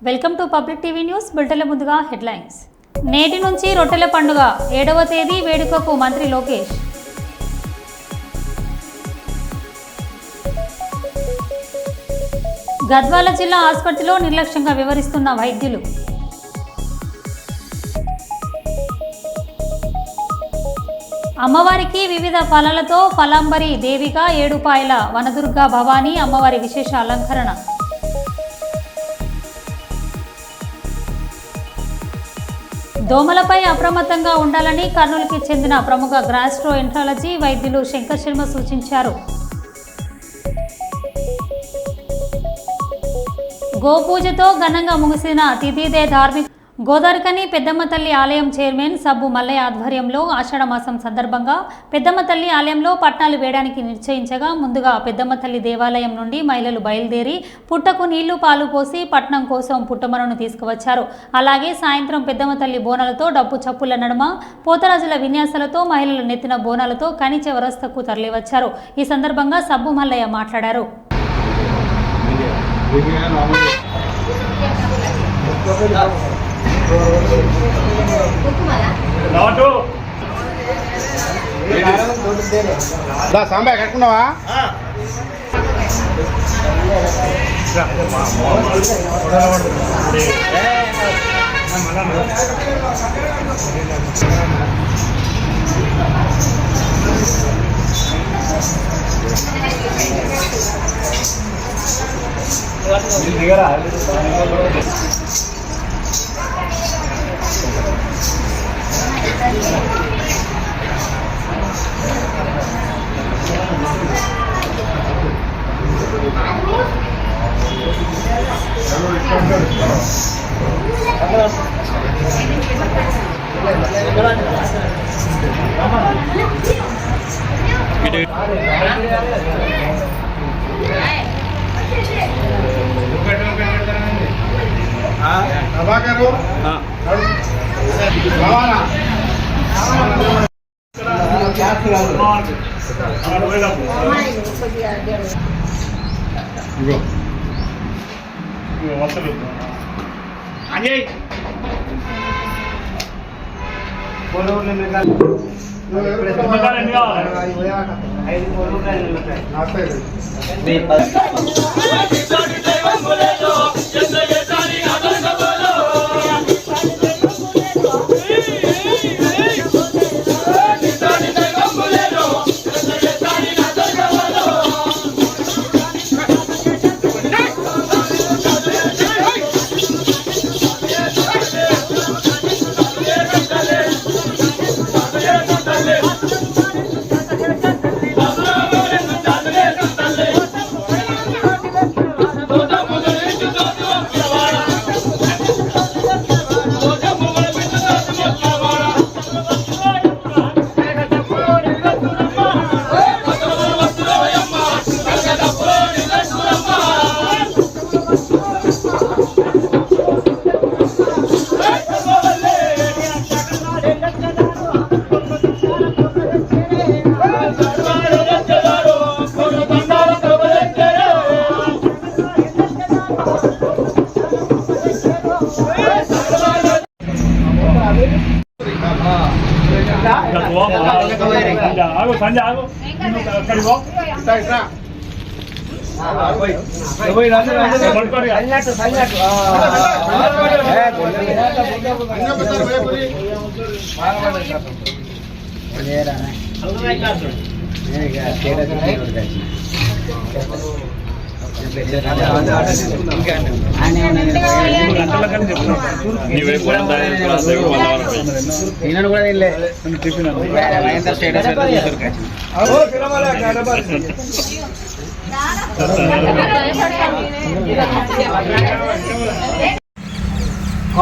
Welcome to public TV news. బులెటిన్ల ముందుగా headlines. నేటి నుంచి రొట్టెల పండుగ 7వ తేదీ వేడుకకు మంత్రి లోకేష్. గద్వాల జిల్లా ఆసుపత్రిలో నిర్లక్ష్యంగా వ్యవహరిస్తున్న వైద్యులు. అమ్మవారికి వివిధ ఫలాలతో ఫలాంబరి దేవిగా ఏడుపాయల వనదుర్గా భవానీ అమ్మవారి విశేష అలంకరణ. దోమలపై అప్రమత్తంగా ఉండాలని కర్నూలుకి చెందిన ప్రముఖ గ్యాస్ట్రోఎంట్రాలజీ వైద్యులు శంకర్ శర్మ సూచించారు. గోపూజతో ఘనంగా ముగిసిన తిథిదే ధార్మిక గోదావరికని పెద్దమ్మ తల్లి ఆలయం చైర్మన్ సబ్బు మల్లయ్య ఆధ్వర్యంలో ఆషాఢ మాసం సందర్భంగా పెద్దమ్మ తల్లి ఆలయంలో పట్నాలు వేయడానికి నిశ్చయించగా ముందుగా పెద్దమ్మ తల్లి దేవాలయం నుండి మహిళలు బయలుదేరి పుట్టకు నీళ్లు పాలు పోసి పట్నం కోసం పుట్టమరను తీసుకువచ్చారు. అలాగే సాయంత్రం పెద్దమ్మ తల్లి బోనాలతో డప్పు చప్పుల నడుమ పోతరాజుల విన్యాసాలతో మహిళలు నెత్తిన బోనాలతో కని చౌరస్తకు తరలివచ్చారు. ఈ సందర్భంగా సబ్బు మల్లయ్య మాట్లాడారు. సాంబా కట్టుకున్నావా?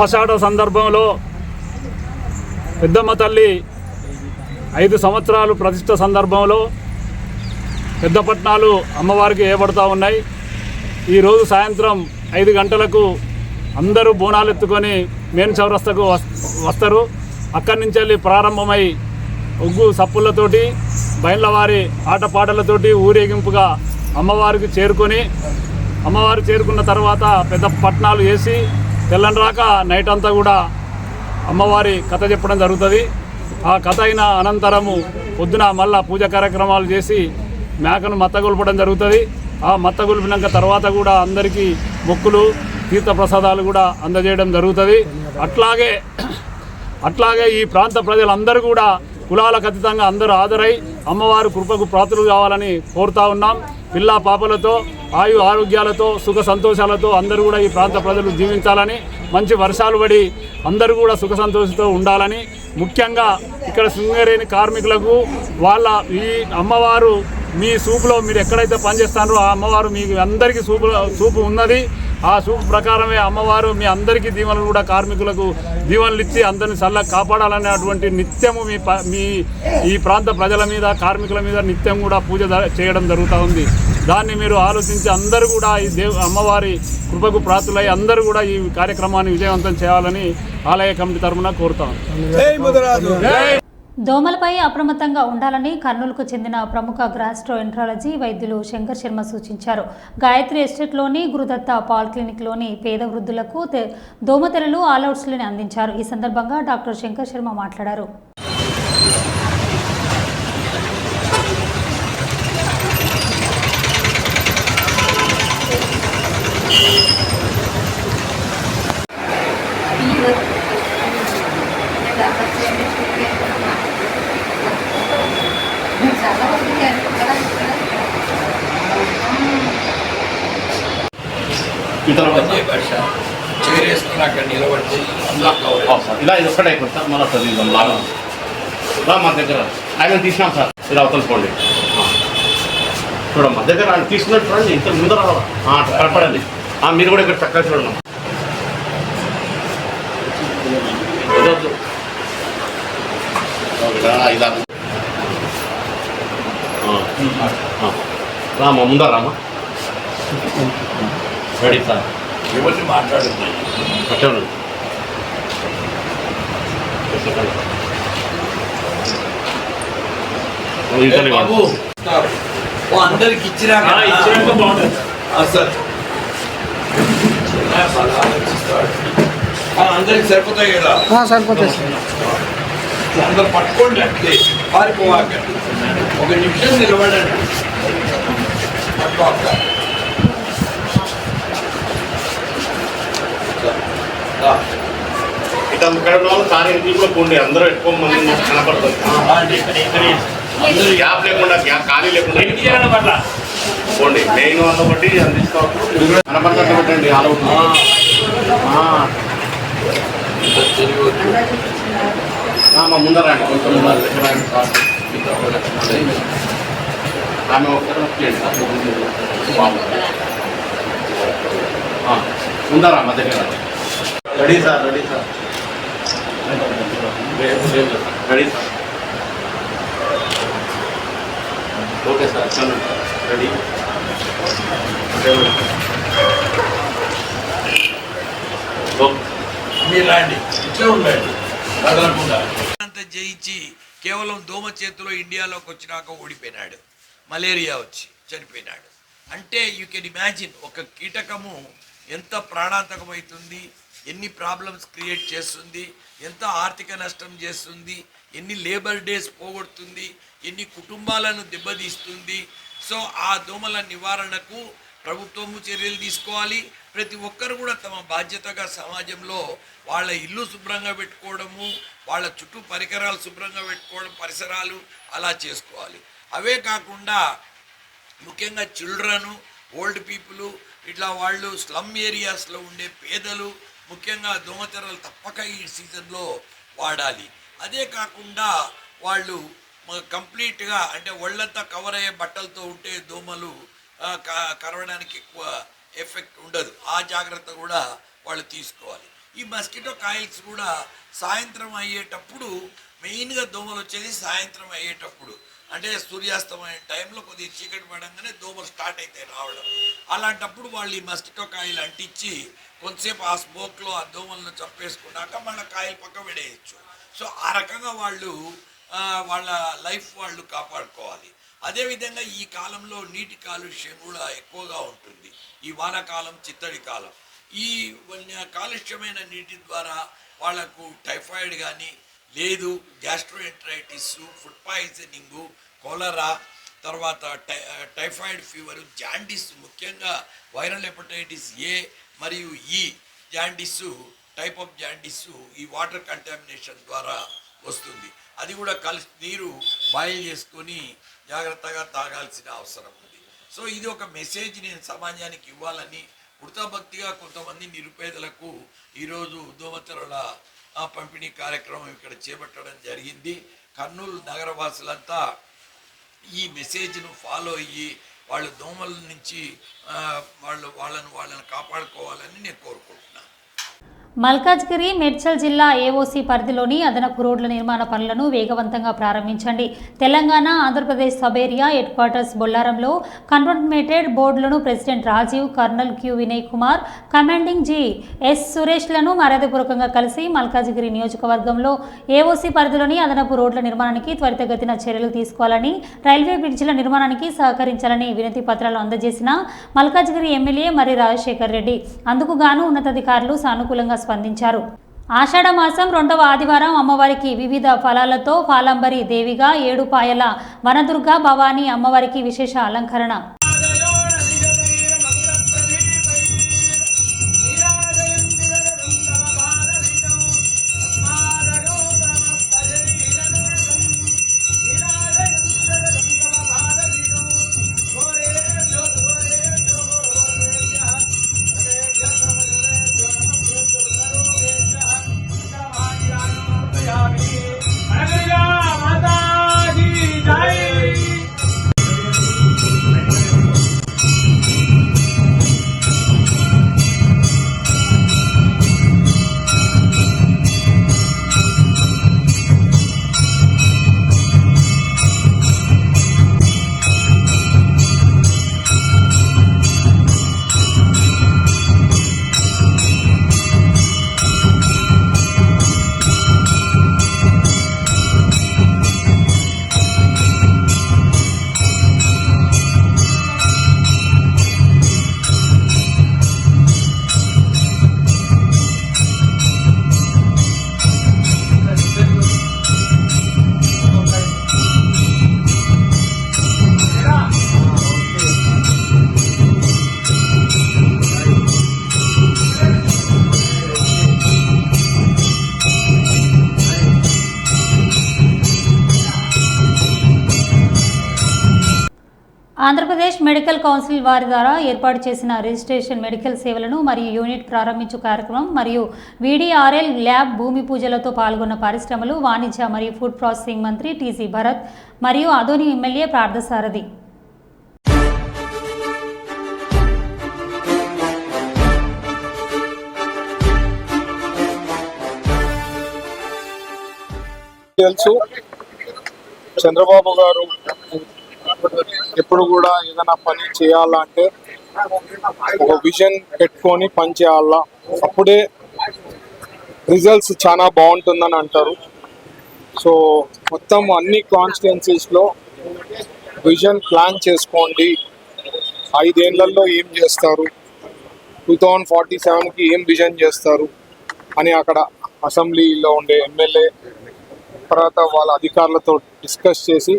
ఆషాఢ సందర్భంలో పెద్దమ్మ తల్లి 5 సంవత్సరాలు ప్రతిష్ట సందర్భంలో పెద్ద పట్నాలు అమ్మవారికి ఏర్పడుతూ ఉన్నాయి. ఈరోజు సాయంత్రం 5 గంటలకు అందరూ బోనాలు ఎత్తుకొని మెయిన్ చౌరస్తకు వస్తారు. అక్కడి నుంచి వెళ్ళి ప్రారంభమై ఒగ్గు సప్పులతోటి బయళ్ళవారి ఆటపాటలతోటి ఊరేగింపుగా అమ్మవారికి చేరుకొని అమ్మవారు చేరుకున్న తర్వాత పెద్ద పట్నాలు వేసి తెల్లని రాక నైట్ అంతా కూడా అమ్మవారి కథ చెప్పడం జరుగుతుంది. ఆ కథ అయిన అనంతరము పొద్దున మళ్ళా పూజ కార్యక్రమాలు చేసి మేకను మత్తగొల్పడం జరుగుతుంది. ఆ మత్తగొల్పినాక తర్వాత కూడా అందరికీ మొక్కులు తీర్థప్రసాదాలు కూడా అందజేయడం జరుగుతుంది. అట్లాగే ఈ ప్రాంత ప్రజలందరూ కూడా కులాలకు అతీతంగా అందరూ హాజరై అమ్మవారి కృపకు పాత్రలు కావాలని కోరుతా ఉన్నాం. పిల్ల పాపలతో ఆరోగ్యాలతో సుఖ సంతోషాలతో అందరూ కూడా ఈ ప్రాంత ప్రజలు జీవించాలని, మంచి వర్షాలు పడి అందరూ కూడా సుఖ సంతోషంతో ఉండాలని, ముఖ్యంగా ఇక్కడ శృంగేరేని కార్మికులకు వాళ్ళ ఈ అమ్మవారు మీ సూపులో మీరు ఎక్కడైతే పనిచేస్తారో ఆ అమ్మవారు మీకు అందరికీ సూపు ఉన్నది. ఆ సూపు ప్రకారమే అమ్మవారు మీ అందరికీ దీవెనలు కూడా కార్మికులకు దీవెనలు ఇచ్చి అందరిని చల్లగా కాపాడాలనేటువంటి నిత్యము మీ ఈ ప్రాంత ప్రజల మీద కార్మికుల మీద నిత్యం కూడా పూజ చేయడం జరుగుతూ ఉంది. దాన్ని మీరు ఆలోచించి అందరూ కూడా ఈ అమ్మవారి కృపకు ప్రాతులై అందరూ కూడా ఈ కార్యక్రమాన్ని విజయవంతం చేయాలని ఆలయ కమిటీ తరఫున కోరుతాం. దోమలపై అప్రమత్తంగా ఉండాలని కర్నూలుకు చెందిన ప్రముఖ గ్యాస్ట్రోఎంట్రాలజీ వైద్యులు శంకర్ శర్మ సూచించారు. గాయత్రి ఎస్టేట్లోని గురుదత్త పాలిక్లినిక్లోని పేద వృద్ధులకు దోమతెరలు ఆల్అవుట్స్లను అందించారు. ఈ సందర్భంగా డాక్టర్ శంకర్ శర్మ మాట్లాడారు. ఇలా ఇది ఒక్కటే అయిపోతుంది సార్. మళ్ళీ చదివిద్దాం లాగా మా దగ్గర ఆయన తీసినాం సార్. ఇలా అవతలుకోండి చూడమ్మా దగ్గర ఆయన తీసుకున్నట్టు చూడండి. ఇంత ముందర కనపడండి. మీరు కూడా ఇక్కడ చక్కగా చూడండి. ఇలా రామా ముందర రామా రెడీ సార్. ఎవరిని మాట్లాడుతున్నాయి అట్లా అందరికి ఇచ్చినా అందరికి సరిపోతాయి కదా. సరిపోతాయి. అందరు పట్టుకోండి, అంటే పారిపోవాక ఒక నిమిషం నిలబడండి. పట్టుకోక ఇక్కడ సార్ ఇంటికి కూడా పోండి. అందరూ ఎక్కువ మంది కనపడుతుంది. అందరూ గ్యాప్ లేకుండా ఖాళీ లేకుండా పోండి. మెయిన్ వాళ్ళ బట్టి అందించుకోవచ్చు. కనపడతా పెట్టండి. ఆల్ అవుట్ మా ముందరండి. కొంచెం ఆమె ఒకసారి ముందరా మా దగ్గర. Ready sir. Ready sir. Ready sir. Okay sir. Ready. మీలాంటి ఇట్లా ఉండండి కదలకుండా. అంత జయించి కేవలం దోమ చేతిలో ఇండియాలోకి వచ్చినాక ఓడిపోయినాడు. మలేరియా వచ్చి చనిపోయినాడు. అంటే యూ కెన్ ఇమాజిన్ ఒక కీటకము ఎంత ప్రాణాంతకమవుతుంది, ఎన్ని ప్రాబ్లమ్స్ క్రియేట్ చేస్తుంది, ఎంత ఆర్థిక నష్టం చేస్తుంది, ఎన్ని లేబర్ డేస్ పోగొడుతుంది, ఎన్ని కుటుంబాలను దెబ్బతీస్తుంది. సో ఆ దోమల నివారణకు ప్రభుత్వము చర్యలు తీసుకోవాలి. ప్రతి ఒక్కరు కూడా తమ బాధ్యతగా సమాజంలో వాళ్ళ ఇల్లు శుభ్రంగా పెట్టుకోవడము, వాళ్ళ చుట్టూ పరికరాలు శుభ్రంగా పెట్టుకోవడం, పరిసరాలు అలా చేసుకోవాలి. అవే కాకుండా ముఖ్యంగా చిల్డ్రను, ఓల్డ్ పీపుల్, ఇట్లా వాళ్ళు స్లమ్ ఏరియాస్లో ఉండే పేదలు ముఖ్యంగా దోమతెరలు తప్పక ఈ సీజన్లో వాడాలి. అదే కాకుండా వాళ్ళు కంప్లీట్గా అంటే ఒళ్ళంతా కవర్ అయ్యే బట్టలతో ఉంటే దోమలు కరవడానికి ఎక్కువ ఎఫెక్ట్ ఉండదు. ఆ జాగ్రత్త కూడా వాళ్ళు తీసుకోవాలి. ఈ మస్కిటో కాయిల్స్ కూడా సాయంత్రం అయ్యేటప్పుడు మెయిన్గా దోమలు వచ్చేది సాయంత్రం అయ్యేటప్పుడు, అంటే సూర్యాస్తమయం టైంలో కొద్దిగా చీకటి పడంగానే దోమలు స్టార్ట్ అవుతాయి రావడం. అలాంటప్పుడు వాళ్ళు ఈ మస్కిటో కాయిల్ అంటించి కొంతసేపు ఆ స్మోక్లో ఆ దోమలను చంపేసుకున్నాక మళ్ళీ కాయిల్ పక్క పెడేయచ్చు. సో ఆ రకంగా వాళ్ళు వాళ్ళ లైఫ్ వాళ్ళు కాపాడుకోవాలి. అదేవిధంగా ఈ కాలంలో నీటి కాలుష్యం కూడా ఎక్కువగా ఉంటుంది. ఈ వానాకాలం, చిత్తడి కాలం, ఈ కాలుష్యమైన నీటి ద్వారా వాళ్లకు టైఫాయిడ్ కానీ లేదు గ్యాస్ట్రోఎంటరైటిస్, ఫుడ్ పాయిజనింగు, కోలరా, తర్వాత టైఫాయిడ్ ఫీవరు, జాండిస్, ముఖ్యంగా వైరల్ హెపటైటిస్ ఏ మరియు ఈ జాండిస్ టైప్ ఆఫ్ జాండిస్ ఈ వాటర్ కంటామినేషన్ ద్వారా వస్తుంది. అది కూడా నీరు బాయిల్ చేసుకొని జాగ్రత్తగా తాగాల్సిన అవసరం ఉంది. సో ఇది ఒక మెసేజ్ నేను సమాజానికి ఇవ్వాలని వృతాభక్తిగా కొంతమంది నిరుపేదలకు ఈరోజు దోమతెరల పంపిణీ కార్యక్రమం ఇక్కడ చేపట్టడం జరిగింది. కర్నూలు నగరవాసులంతా ఈ మెసేజ్ను ఫాలో అయ్యి వాళ్ళు దోమల నుంచి వాళ్ళని కాపాడుకోవాలని నేను కోరుకుంటున్నాను. మల్కాజ్గిరి మేడ్చల్ జిల్లా ఏఓసీ పరిధిలోని అదనపు రోడ్ల నిర్మాణ పనులను వేగవంతంగా ప్రారంభించండి. Telangana Andhra Pradesh sub area headquarters బొల్లారంలో కన్వర్టెడ్ బోర్డులను president Rajiv, colonel Q Vinay Kumar, commanding G S సురేష్లను మర్యాదపూర్వకంగా కలిసి మల్కాజ్గిరి నియోజకవర్గంలో ఏఓసీ పరిధిలోని అదనపు రోడ్ల నిర్మాణానికి త్వరితగతిన చర్యలు తీసుకోవాలని, రైల్వే బ్రిడ్జిల నిర్మాణానికి సహకరించాలని వినతి పత్రాలు అందజేసిన మల్కాజ్గిరి ఎమ్మెల్యే మర్రి రాజశేఖర్ రెడ్డి అందుకు గాను ఉన్నతాధికారులు సానుకూలంగా స్పందించారు. ఆషాఢ మాసం 2వ ఆదివారం అమ్మవారికి వివిధ ఫలాలతో ఫాలంబరి దేవిగా, ఏడుపాయల వనదుర్గ భవానీ అమ్మవారికి విశేష అలంకరణ. ఆంధ్రప్రదేశ్ మెడికల్ కౌన్సిల్ వారి ద్వారా ఏర్పాటు చేసిన రిజిస్ట్రేషన్ మెడికల్ సేవలను మరియు యూనిట్ ప్రారంభించు కార్యక్రమం మరియు వీడీఆర్ఎల్ ల్యాబ్ భూమి పూజలతో పాల్గొన్న పరిశ్రమలు, వాణిజ్య మరియు ఫుడ్ ప్రాసెసింగ్ మంత్రి టీసీ భరత్ మరియు అదోని ఎమ్మెల్యే పార్థసారథి. తెలుసు, చంద్రబాబు గారు ఎప్పుడు కూడా ఏదైనా పని చేయాలంటే ఒక విజన్ పెట్టుకొని పని చేయాలా, అప్పుడే రిజల్ట్స్ చాలా బాగుంటుందని అంటారు. సో మొత్తం అన్ని కాన్స్టిట్యున్సీస్లో విజన్ ప్లాన్ చేసుకోండి, 5 ఏళ్లలో ఏం చేస్తారు, 2047కి ఏం విజన్ చేస్తారు అని అక్కడ అసెంబ్లీలో ఉండే ఎమ్మెల్యే తర్వాత వాళ్ళ అధికారులతో డిస్కస్ చేసి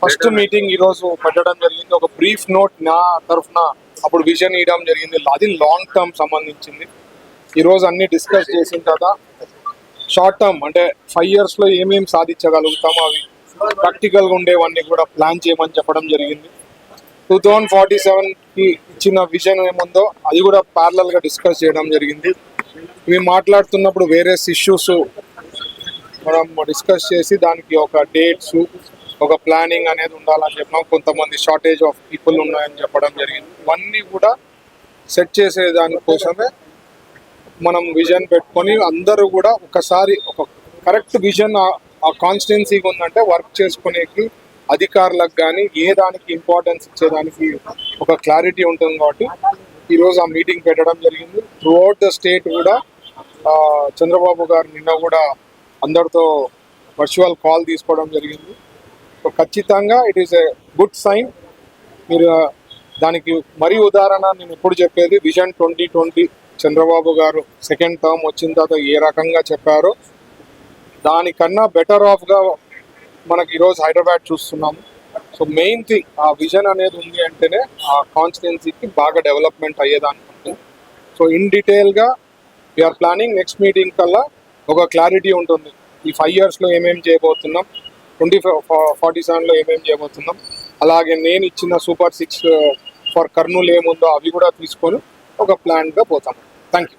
ఫస్ట్ మీటింగ్ ఈరోజు పెట్టడం జరిగింది. ఒక బ్రీఫ్ నోట్ నా తరఫున అప్పుడు విజన్ ఇవ్వడం జరిగింది, అది లాంగ్ టర్మ్ సంబంధించింది. ఈరోజు అన్ని డిస్కస్ చేసిన తర్వాత షార్ట్ టర్మ్ అంటే 5 yearsలో ఏమేమి సాధించగలుగుతామో అవి ప్రాక్టికల్గా ఉండేవన్నీ కూడా ప్లాన్ చేయమని చెప్పడం జరిగింది. 2047కి ఇచ్చిన విజన్ ఏముందో అది కూడా ప్యారలల్గా డిస్కస్ చేయడం జరిగింది. ఇవి మాట్లాడుతున్నప్పుడు వేరే ఇష్యూస్ మనం డిస్కస్ చేసి దానికి ఒక డేట్స్, ఒక ప్లానింగ్ అనేది ఉండాలని చెప్పినాం. కొంతమంది షార్టేజ్ ఆఫ్ పీపుల్ ఉన్నాయని చెప్పడం జరిగింది. ఇవన్నీ కూడా సెట్ చేసే దానికోసమే మనం విజన్ పెట్టుకొని అందరూ కూడా ఒకసారి ఒక కరెక్ట్ విజన్ ఆ కాన్స్టిట్యున్సీకి ఉందంటే వర్క్ చేసుకునేకి అధికారులకు కానీ ఏ దానికి ఇంపార్టెన్స్ ఇచ్చేదానికి ఒక క్లారిటీ ఉంటుంది. కాబట్టి ఈరోజు ఆ మీటింగ్ పెట్టడం జరిగింది. త్రూఅవుట్ ద స్టేట్ కూడా చంద్రబాబు గారు నిన్న కూడా అందరితో వర్చువల్ కాల్ తీసుకోవడం జరిగింది. సో ఖచ్చితంగా it is a good sign. మీరు దానికి మరీ ఉదాహరణ నేను ఎప్పుడు చెప్పేది విజన్ 2020 చంద్రబాబు గారు సెకండ్ టర్మ్ వచ్చిన తర్వాత ఏ రకంగా చెప్పారో దానికన్నా బెటర్ ఆఫ్గా మనకి ఈరోజు హైదరాబాద్ చూస్తున్నాము. సో మెయిన్ థింగ్ ఆ విజన్ అనేది ఉంది అంటేనే ఆ కాన్స్టిట్యున్సీకి బాగా డెవలప్మెంట్ అయ్యేదానికి ఉంటుంది. సో ఇన్ డీటెయిల్గా వీఆర్ ప్లానింగ్ నెక్స్ట్ మీటింగ్ కల్లా ఒక క్లారిటీ ఉంటుంది. ఈ 5 yearsలో ఏమేమి చేయబోతున్నాం, 2047లో ఏమేమి చేయబోతున్నాం, అలాగే నేను ఇచ్చిన సూపర్ 6 ఫర్ కర్నూలు ఏముందో అవి కూడా తీసుకొని ఒక ప్లాన్గా పోతాం. Thank you.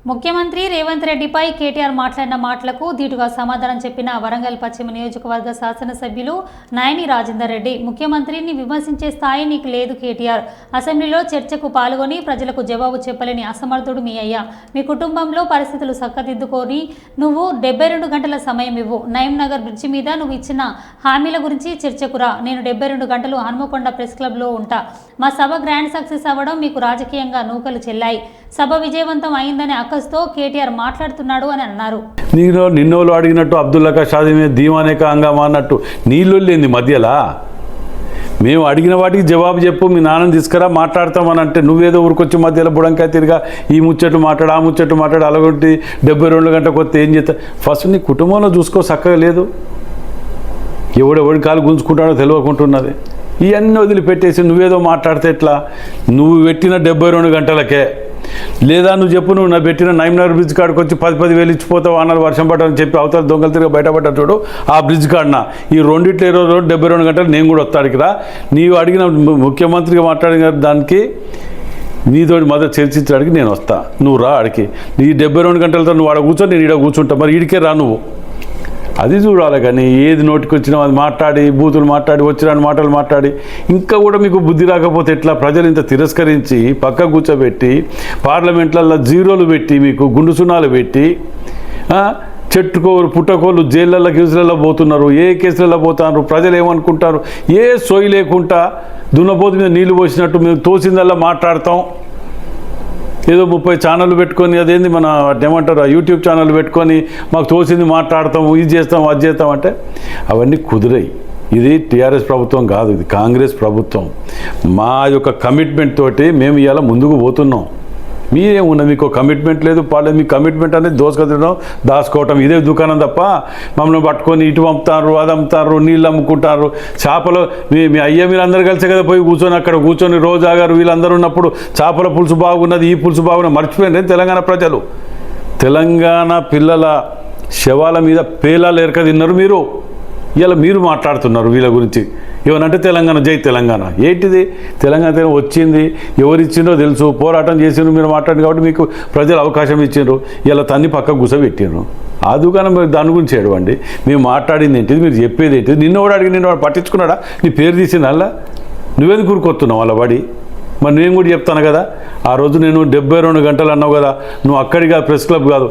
ముఖ్యమంత్రి రేవంత్ రెడ్డిపై కేటీఆర్ మాట్లాడిన మాటలకు ధీటుగా సమాధానం చెప్పిన వరంగల్ పశ్చిమ నియోజకవర్గ శాసనసభ్యులు నాయని రాజేందర్ రెడ్డి, ముఖ్యమంత్రిని విమర్శించే స్థాయి నీకు లేదు కేటీఆర్. అసెంబ్లీలో చర్చకు పాల్గొని ప్రజలకు జవాబు చెప్పలేని అసమర్థుడు మీ అయ్యా. మీ కుటుంబంలో పరిస్థితులు చక్కదిద్దుకొని నువ్వు 72 గంటల సమయం ఇవ్వు. నయంనగర్ బ్రిడ్జి మీద నువ్వు ఇచ్చిన హామీల గురించి చర్చకురా. నేను 72 గంటలు హనుమకొండ ప్రెస్ క్లబ్లో ఉంటా. మా సభ గ్రాండ్ సక్సెస్ అవ్వడం మీకు రాజకీయంగా నూకలు చెల్లాయి. సభ విజయవంతం అయిందనే అక్కస్తో కేటీఆర్ మాట్లాడుతున్నాడు అని అన్నారు. నేను నిన్నోళ్ళు అడిగినట్టు అబ్దుల్లా షాదీ దీవానేక హంగామా అన్నట్టు నీళ్ళు లేని మధ్యలా మేము అడిగిన వాటికి జవాబు చెప్పు, మీ నాన్నని తీసుకురా మాట్లాడతామని అంటే నువ్వేదో ఊరికొచ్చి మధ్యలో బుడంకాయ తిరిగా ఈ ముచ్చట్టు మాట్లాడు ఆ ముచ్చట్టు మాట్లాడు అలాగొట్టి 72 గంటల కొత్త ఏం చేస్తా. ఫస్ట్ నీ కుటుంబంలో చూసుకో చక్కగా లేదు, ఎవడెవడి కాలు గుంజుకుంటాడో తెలియకుంటున్నది. ఇవన్నీ వదిలిపెట్టేసి నువ్వేదో మాట్లాడితే ఎట్లా? నువ్వు పెట్టిన 72 గంటలకే లేదా నువ్వు చెప్పు, నువ్వు నా పెట్టిన నైమ్నగర్ బ్రిడ్జ్ కాడికి వచ్చి 10,000 ఇచ్చిపోతావు అన్నారు వర్షం పడ్డని చెప్పి అవతల దొంగలు తిరిగి బయటపడ్డా చూడు ఆ బ్రిడ్జ్ కాడిన ఈ రెండిట్లో 72 గంటలు నేను కూడా వస్తాడికి రా. నీవు అడిగిన ముఖ్యమంత్రిగా మాట్లాడిన దానికి నీతోటి మొదలు చర్చించడానికి నేను వస్తా, నువ్వు రా ఆడికి. నీ 72 గంటలతో నువ్వు ఆడ కూర్చొని నేను ఈడ కూర్చుంటా, మరి ఈడికే రా నువ్వు. అది చూడాలి. కానీ ఏది నోటికి వచ్చినా అది మాట్లాడి బూతులు మాట్లాడి వచ్చిన మాటలు మాట్లాడి ఇంకా కూడా మీకు బుద్ధి రాకపోతే ఎట్లా? ప్రజలు ఇంత తిరస్కరించి పక్క కూర్చోబెట్టి పార్లమెంట్లలో జీరోలు పెట్టి మీకు గుండు సున్నాలు పెట్టి చెట్టుకోరు పుట్టకోళ్ళు జైళ్ళల్లో కేసులలో పోతున్నారు, ఏ కేసులలో పోతున్నారు, ప్రజలు ఏమనుకుంటారు? ఏ సోయి లేకుండా దున్నపోతు మీద నీళ్లు పోసినట్టు మేము తోసిందల్లా మాట్లాడతాం. ఏదో 30 ఛానళ్ళు పెట్టుకొని అదేంది మన ఏమంటారు యూట్యూబ్ ఛానల్ పెట్టుకొని మాకు తోసింది మాట్లాడతాం, ఇది చేస్తాం అది చేస్తాం అంటే అవన్నీ కుదిరాయి. ఇది టీఆర్ఎస్ ప్రభుత్వం కాదు, ఇది కాంగ్రెస్ ప్రభుత్వం. మా యొక్క కమిట్మెంట్ తోటి మేము ఇవాళ ముందుకు పోతున్నాం. మీరేమున్నా మీకు కమిట్మెంట్ లేదు పాలేదు. మీ కమిట్మెంట్ అనేది దోసుకొట్టడం దాచుకోవటం ఇదే దుకాణం తప్ప మమ్మల్ని పట్టుకొని ఇటు పంపుతారు అది అమ్ముతారు నీళ్ళు అమ్ముకుంటారు. చేపలు మీ అయ్య మీరు అందరు కలిసే కదా పోయి కూర్చొని అక్కడ కూర్చొని రోజా గారు వీళ్ళందరూ ఉన్నప్పుడు చేపల పులుసు బాగున్నది ఈ పులుసు బాగున్నది మర్చిపోయింది తెలంగాణ ప్రజలు. తెలంగాణ పిల్లల శవాల మీద పేలాలు ఎరక తిన్నారు మీరు. ఇలా మీరు మాట్లాడుతున్నారు వీళ్ళ గురించి ఏమనంటే తెలంగాణ జై తెలంగాణ. ఏంటిది తెలంగాణ వచ్చింది ఎవరిచ్చిందో తెలుసు, పోరాటం చేసిండ్రు మీరు మాట్లాడింది కాబట్టి మీకు ప్రజలు అవకాశం ఇచ్చిండ్రు. ఇలా తన్ని పక్క గుసబెట్టిండ్రు. ఆ దుకాణం మీరు దాని గురించి ఏడవండి. మేము మాట్లాడింది ఏంటిది, మీరు చెప్పేది ఏంటిది? నిన్నవాడు అడిగి నిన్నవాడు పట్టించుకున్నాడా? నీ పేరు తీసింది అలా నువ్వెందుకు కూరుకొస్తున్నావు వాళ్ళ పడి? మరి నేను కూడా చెప్తాను కదా ఆ రోజు నేను 72 గంటలు అన్నావు కదా, నువ్వు అక్కడిగా ప్రెస్ క్లబ్ కాదు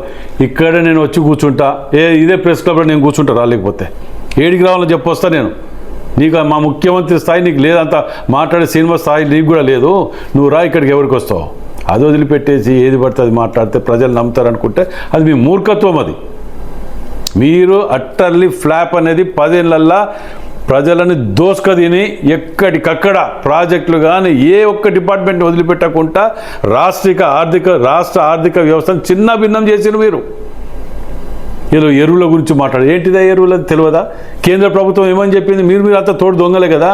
ఇక్కడే నేను వచ్చి కూర్చుంటా. ఇదే ప్రెస్ క్లబ్లో నేను కూర్చుంటా రాలేకపోతే ఏడికి రావాలని చెప్పొస్తా నేను. నీకు మా ముఖ్యమంత్రి స్థాయి నీకు లేదంత మాట్లాడే సినిమా స్థాయి నీకు కూడా లేదు. నువ్వు రా ఇక్కడికి ఎవరికి వస్తావు? అది వదిలిపెట్టేసి ఏది పడితే అది మాట్లాడితే ప్రజలు నమ్ముతారనుకుంటే అది మీ మూర్ఖత్వం. అది మీరు అట్టర్లీ ఫ్లాప్ అనేది 10 ఏళ్ళల్లో ప్రజలను దోసుకదిని ఎక్కడికక్కడ ప్రాజెక్టులు కానీ ఏ ఒక్క డిపార్ట్మెంట్ వదిలిపెట్టకుండా రాష్ట్ర ఆర్థిక వ్యవస్థను చిన్న భిన్నం చేసిన మీరు. ఏదో ఎరువుల గురించి మాట్లాడు. ఏంటిదా ఎరువులది తెలియదా? కేంద్ర ప్రభుత్వం ఏమని చెప్పింది? మీరు అంతా తోడు దొంగలే కదా.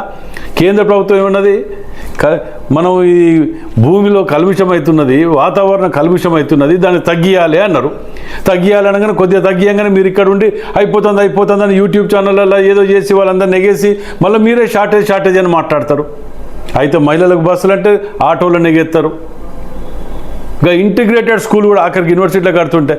కేంద్ర ప్రభుత్వం ఏమన్నది? మనం ఈ భూమిలో కలుషితం అవుతున్నది, వాతావరణం కలుషితం అవుతున్నది, దాన్ని తగ్గియాలి అన్నారు. తగ్గియాలి అనగానే కొద్దిగా తగ్గియంగానే మీరు ఇక్కడ ఉండి అయిపోతుందని యూట్యూబ్ ఛానళ్ళల్లో ఏదో చేసి వాళ్ళందరూ నెగేసి మళ్ళీ మీరే షార్టేజ్ అని మాట్లాడతారు. అయితే మహిళలకు బస్సులు అంటే ఆటోలో నెగెత్తారు. ఇంకా ఇంటిగ్రేటెడ్ స్కూల్ కూడా ఆఖరికి యూనివర్సిటీలో కడుతుంటే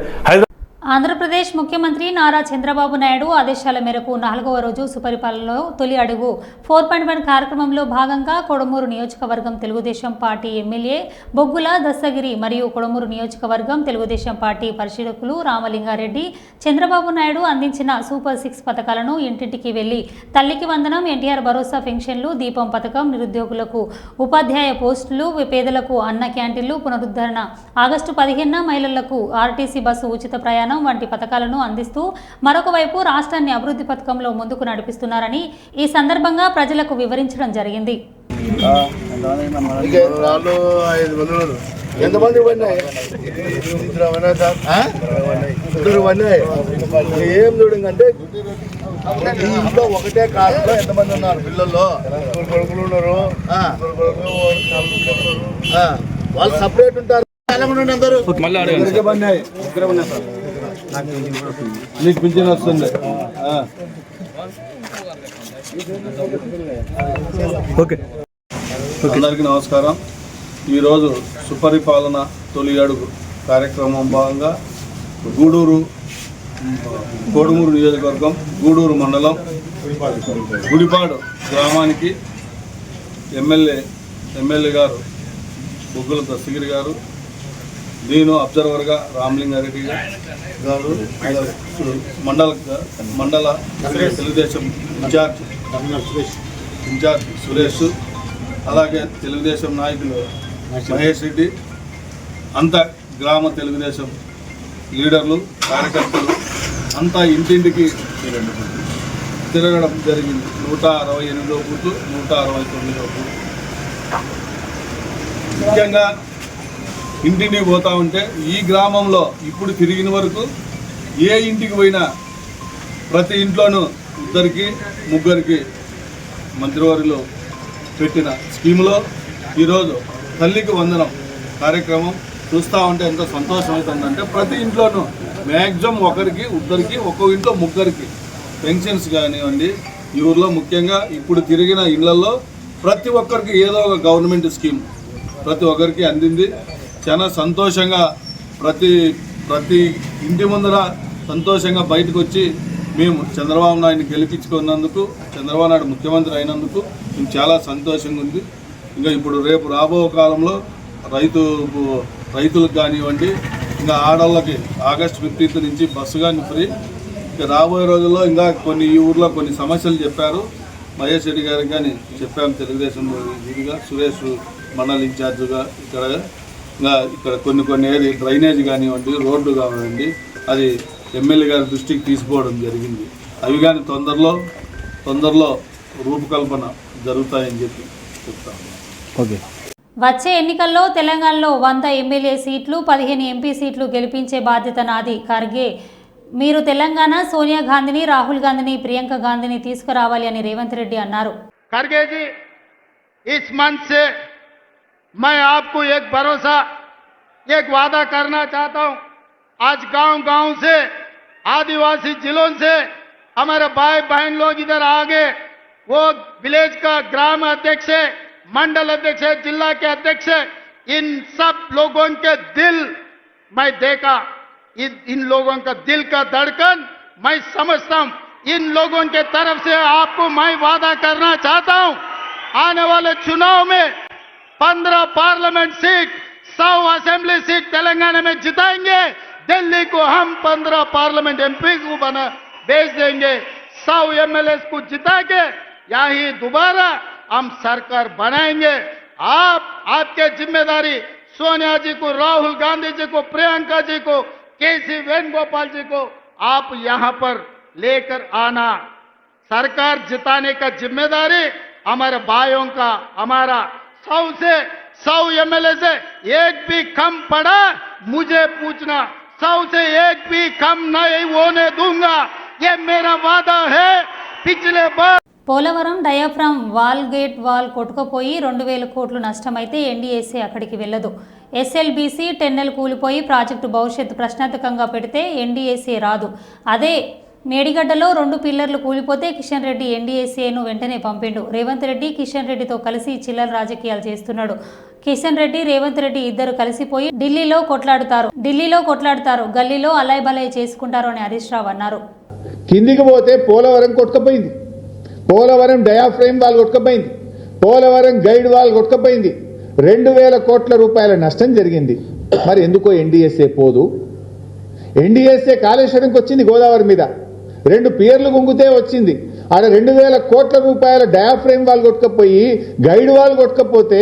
ఆంధ్రప్రదేశ్ ముఖ్యమంత్రి నారా చంద్రబాబు నాయుడు ఆదేశాల మేరకు 4వ రోజు సుపరిపాలనలో తొలి అడుగు 4.1 కార్యక్రమంలో భాగంగా కొడమూరు నియోజకవర్గం తెలుగుదేశం పార్టీ ఎమ్మెల్యే బొగ్గుల దస్తగిరి మరియు కొడమూరు నియోజకవర్గం తెలుగుదేశం పార్టీ పరిశీలకులు రామలింగారెడ్డి చంద్రబాబు నాయుడు అందించిన సూపర్ 6 పథకాలను ఇంటింటికి వెళ్లి తల్లికి వందనం, ఎన్టీఆర్ భరోసా పెన్షన్లు, దీపం పథకం, నిరుద్యోగులకు ఉపాధ్యాయ పోస్టులు, పేదలకు అన్న క్యాంటీన్లు పునరుద్ధరణ, ఆగస్టు 15న మహిళలకు ఆర్టీసీ బస్సు ఉచిత ప్రయాణం వంటి పథకాలను అందిస్తూ మరొక వైపు రాష్ట్రాన్ని అభివృద్ధి పథకంలో ముందుకు నడిపిస్తున్నారని ఈ సందర్భంగా ప్రజలకు వివరించడం జరిగింది. ఎంతమంది పడినాయి? ఇద్దరు పడినాయి. ఏం చూడండి ఈ ఇంట్లో ఒకటే కాలంలో ఎంతమంది ఉన్నారు పిల్లల్లో? కొడుకులు ఉన్నారు. వాళ్ళు సపరేట్ ఉంటారు. అందరూ పడినాయి. నీకు పింఛన్ వస్తుంది. ఓకే, అందరికీ నమస్కారం. ఈరోజు సుపరిపాలన తొలి అడుగు కార్యక్రమం భాగంగా గూడూరు కోడుమూరు నియోజకవర్గం గూడూరు మండలం గుడిపాడు గ్రామానికి ఎమ్మెల్యే గారు బొగ్గుల దస్తగిరి గారు, నేను అబ్జర్వర్గా రామలింగారెడ్డి గారు, మండల తెలుగుదేశం ఇన్ఛార్జ్ సురేష్, అలాగే తెలుగుదేశం నాయకులు మహేష్ రెడ్డి, అంతా గ్రామ తెలుగుదేశం లీడర్లు కార్యకర్తలు అంతా ఇంటింటికి తిరగడం జరిగింది. 168 బూత్ 169 బూత్. ముఖ్యంగా ఇంటింటికి పోతా ఉంటే ఈ గ్రామంలో ఇప్పుడు తిరిగిన వరకు ఏ ఇంటికి పోయినా ప్రతి ఇంట్లోనూ ఇద్దరికి ముగ్గురికి మంత్రివర్యులు పెట్టిన స్కీములో ఈరోజు తల్లికి వందనం కార్యక్రమం చూస్తూ ఉంటే ఎంత సంతోషం అవుతుందంటే ప్రతి ఇంట్లోనూ మ్యాక్సిమం ఒకరికి ఇద్దరికి ఒక్కో ఇంట్లో ముగ్గురికి పెన్షన్స్ కానివ్వండి. ఈ ఊర్లో ముఖ్యంగా ఇప్పుడు తిరిగిన ఇళ్లలో ప్రతి ఒక్కరికి ఏదో ఒక గవర్నమెంట్ స్కీమ్ ప్రతి ఒక్కరికి అందింది. చాలా సంతోషంగా ప్రతి ఇంటి ముందర సంతోషంగా బయటకు వచ్చి మేము చంద్రబాబు నాయుడిని గెలిపించుకున్నందుకు, చంద్రబాబు నాయుడు ముఖ్యమంత్రి అయినందుకు మేము చాలా సంతోషంగా ఉంది. ఇంకా ఇప్పుడు రేపు రాబో కాలంలో రైతులకు కానివ్వండి, ఇంకా ఆడవాళ్ళకి August 15th నుంచి బస్సు కానీ ఫ్రీ. ఇంకా రాబోయే రోజుల్లో ఇంకా ఈ ఊర్లో కొన్ని సమస్యలు చెప్పారు. మహేష్ రెడ్డి గారికి కానీ చెప్పాము, తెలుగుదేశం ఇదిగా సురేష్ మండల ఇన్ఛార్జ్గా. ఇక్కడ కొన్ని ఏది డ్రైనేజ్ కానివ్వండి, రోడ్డు కానివ్వండి, అది ఎమ్మెల్యే గారి దృష్టికి తీసుకోవడం జరిగింది. అవి కానీ తొందరలో రూపకల్పన జరుగుతాయని చెప్పి చెప్తాను. ఓకే. వచ్చే ఎన్నికల్లో తెలంగాణలో 100 ఎమ్మెల్యే సీట్లు 15 ఎంపీ సీట్లు గెలిపించే బాధ్యత నాది. ఖర్గే, మీరు తెలంగాణ సోనియా గాంధీని, రాహుల్ గాంధీని, ప్రియాంక గాంధీని తీసుకురావాలి అని రేవంత్ రెడ్డి అన్నారు. ఖర్గే जी, इस मंच से मैं आपको एक भरोसा, एक वादा करना चाहता हूं. आज गांव-गांव से, आदिवासी जिलों से हमारे भाई बहन लोग इधर आ गए. वो विलेज का ग्राम अध्यक्ष है, मंडल अध्यक्ष है, जिला के अध्यक्ष है. इन सब लोगों के दिल मैं देखा, इन लोगों का दिल का धड़कन मैं समझता हूं. इन लोगों के तरफ से आपको मैं वादा करना चाहता हूं, आने वाले चुनाव में 15 parliament seat, 100 assembly seat Telangana में जिताएंगे. दिल्ली को हम 15 पार्लियामेंट एमपी को भेज देंगे. 100 एमएलए को जिता के यही दोबारा हम सरकार बनाएंगे. आपके जिम्मेदारी सोनिया जी को, राहुल गांधी जी को, प्रियंका जी को, केसी वेणुगोपाल जी को आप यहां पर लेकर आना. सरकार जिताने का जिम्मेदारी हमारे भाइयों का. हमारा 100 एमएलए से एक भी कम पड़ा मुझे पूछना. 100 से एक भी कम नहीं होने दूंगा, ये मेरा वादा है. पिछले बार పోలవరం డయాఫ్రామ్ గేట్ వాల్ కొట్టుకుపోయి 2000 కోట్లు నష్టమైతే ఎన్డీఏసీ అక్కడికి వెళ్ళదు. ఎస్ఎల్బీసీ టెన్నెల్ కూలిపోయి ప్రాజెక్టు భవిష్యత్తు ప్రశ్నార్థకంగా పెడితే ఎన్డీఏసీ రాదు. అదే మేడిగడ్డలో 2 పిల్లర్లు కూలిపోతే కిషన్ రెడ్డి ఎన్డీఏసీను వెంటనే పంపిండు. రేవంత్ రెడ్డి కిషన్ రెడ్డితో కలిసి చిల్లర రాజకీయాలు చేస్తున్నాడు. కిషన్ రెడ్డి, రేవంత్ రెడ్డి ఇద్దరు కలిసిపోయి ఢిల్లీలో కొట్లాడుతారు, గల్లీలో అలయ్ బలయ్ చేసుకుంటారు అని హరీష్ రావు అన్నారు. కిందికి పోతే పోలవరం కొట్టుకుపోయింది, పోలవరం డయాఫ్రేమ్ వాల్ కొట్టుకుపోయింది, పోలవరం గైడ్ వాల్ కొట్టుకుపోయింది. 2000 కోట్ల రూపాయల నష్టం జరిగింది. మరి ఎందుకో ఎన్డీఎస్ఏ పోదు? ఎన్డీఎస్ఏ కాళేశ్వరంకి వచ్చింది, గోదావరి మీద 2 పియర్లు గుంగితే వచ్చింది. ఆడ 2000 కోట్ల రూపాయల డయాఫ్రేమ్ వాల్ కొట్టుకుపోయి గైడ్ వాల్ కొట్టుకపోతే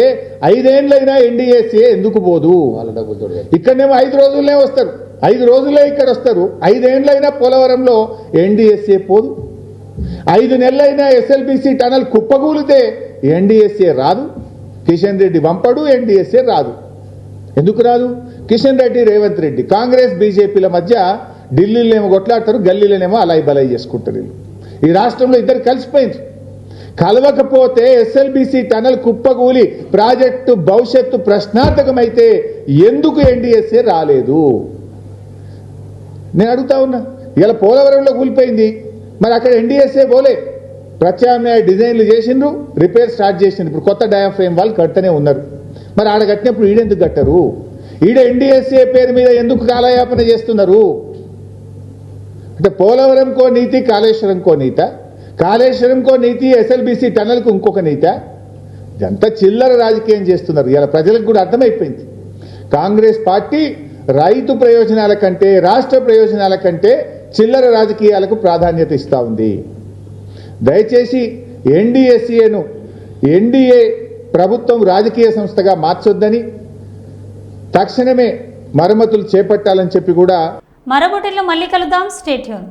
5 ఏళ్ళైనా ఎన్డీఎస్ఏ ఎందుకు పోదు? ఇక్కడనేమో 5 రోజుల్లో వస్తారు, 5 రోజుల్లో ఇక్కడ వస్తారు. 5 ఏళ్ళైనా పోలవరంలో ఎన్డీఎస్ఏ పోదు. 5 నెలలైనా ఎస్ఎల్బీసీ టనల్ కుప్పగూలితే ఎన్డీఎస్ఏ రాదు. కిషన్ రెడ్డి పంపడు, ఎన్డీఎస్ఏ రాదు. ఎందుకు రాదు? కిషన్ రెడ్డి, రేవంత్ రెడ్డి, కాంగ్రెస్ బీజేపీల మధ్య ఢిల్లీలోనేమో కొట్లాడతారు, గల్లీలోనేమో అలాయి బలాయి చేసుకుంటారు. ఈ రాష్ట్రంలో ఇద్దరు కలిసిపోయింది. కలవకపోతే ఎస్ఎల్బీసీ టనల్ కుప్పగూలి ప్రాజెక్టు భవిష్యత్తు ప్రశ్నార్థకమైతే ఎందుకు ఎన్డీఎస్ఏ రాలేదు? నేను అడుగుతా ఉన్నా. ఇలా పోలవరంలో కూలిపోయింది, మరి అక్కడ ఎన్డీఎస్ఏ పోలే. ప్రత్యామ్నాయ డిజైన్లు చేసిండ్రు, రిపేర్ స్టార్ట్ చేసిండ్రు. ఇప్పుడు కొత్త డయాఫ్రేమ్ వాళ్ళు కడుతూనే ఉన్నారు. మరి ఆడ కట్టినప్పుడు ఈడెందుకు కట్టరు? ఈడ ఎన్డీఎస్ఏ పేరు మీద ఎందుకు కాలయాపన చేస్తున్నారు? అంటే పోలవరంకో నీతి, కాళేశ్వరంకో నీత, కాళేశ్వరంకో నీతి, ఎస్ఎల్బీసీ టనల్కు ఇంకొక నీత. ఇదంతా చిల్లర రాజకీయం చేస్తున్నారు. ఇలా ప్రజలకు కూడా అర్థమైపోయింది. కాంగ్రెస్ పార్టీ రైతు ప్రయోజనాల కంటే, రాష్ట్ర ప్రయోజనాల కంటే చిల్లర రాజకీయాలకు ప్రాధాన్యత ఇస్తూ ఉంది. దయచేసి ఎన్డీఎస్ఏను ఎన్డీఏ ప్రభుత్వం రాజకీయ సంస్థగా మార్చొద్దని, తక్షణమే మరమ్మతులు చేపట్టాలని చెప్పి కూడా మరో బులెటిన్లో మళ్ళీ కలుద్దాం. Stay tune.